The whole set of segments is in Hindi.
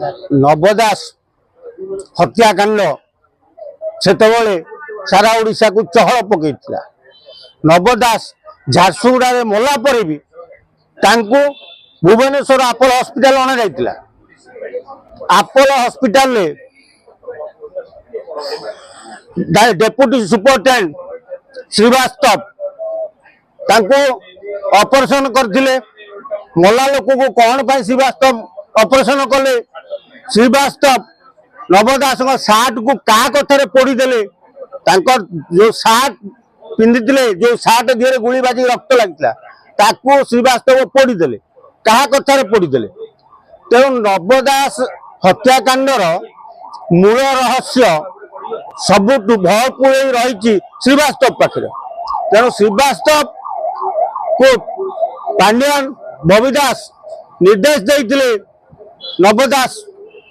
नव दास हत्याकांड सेतबले सारा ओडिशा को चहल पकई नव दास झारसुगुड़ा मला पर भी तांको भुवनेश्वर आपोलो हॉस्पिटल अणा जाइतिला। Apollo hospital deputy superintendent Srivastava तांको ऑपरेशन करथिले। मला लोक को कौन पाई श्रीवास्तव ऑपरेशन कले। श्रीवास्तव नवदास सार्ट को क्या कथार पोड़ीदे जो सार्ट पिंधि जो सार्ट दिहरे गुली बाजी रक्त लगता श्रीवास्तव पोड़ीदे क्या कथार पोड़ीदे। तेणु नवदास हत्याकांडर मूल रहस्य सबुठ भरपूर रही श्रीवास्तव पाखे। तेणु श्रीवास्तव को पांड्यान बबी दास निर्देश देते नवदास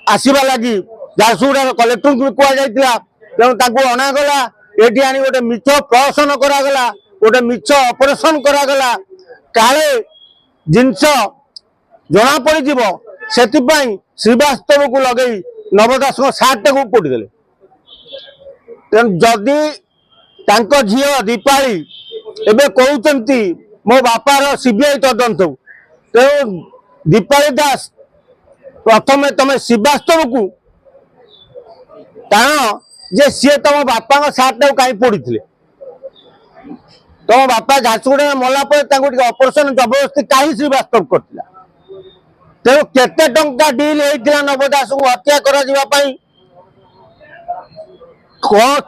आसवा लगी झारसुगुड़ा कलेक्टर को कहुला। तेणु अणागला ये आनी गोटे मिछ प्रहसन करागला गोटे मिछ ऑपरेशन करागला काले जिनस जना पड़ से श्रीवास्तव को लगे नवदास सार्ट को पोड़ीदे। तेणु जदि झील दीपाली एबे कहते मो बापार सीबीआई तदंत तेणु दीपाली दास प्रथम तुम श्रीवास्तव को टाण जे सी तुम बापा सार्ट कहीं पोड़ी तुम बापा झारसुगुड़ा मला पर ऑपरेशन जबरदस्ती कहीं श्रीवास्तव करता। तेणु केते टंका डील होता नवदास को हत्या करा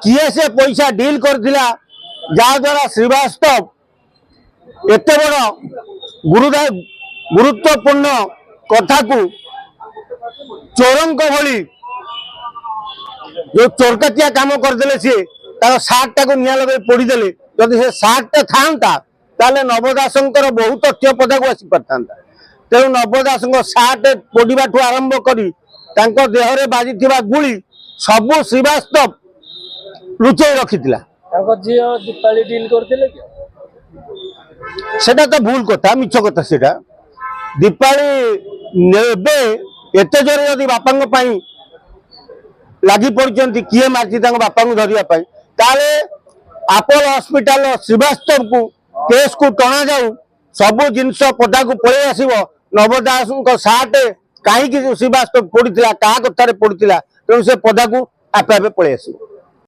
किए से पैसा डील करथिला जहाद्वारा श्रीवास्तव एत बड़ गुरुत्वपूर्ण कथा को चोरंक भली जो चोरकतिया काम करदे सी सार्ट टाक निया लगे पोड़ीदे। जदि से सार्ट था ताले नवदासंकर बहुत तथ्य पदा को आसी पारता। तेणु नवदास सार्ट पोड़ा आरंभ कर देहरे बाजी गुली सबू श्रीवास्तव लुचई रखी सेटा तो भूल कथा मिछ कथा सेटा दीपाली एत जोर जदि बापा लगी पड़ती किए मारती बापा को धरने आपोलो हॉस्पिटल श्रीवास्तव को केस को टणा जाऊ सबू जिनस पदा को पलि आस नवदास सार्ट कहीं श्रीवास्तव पोड़ी क्या कथार पोड़ी तेणु से पदा को आपे आपे पलि आस।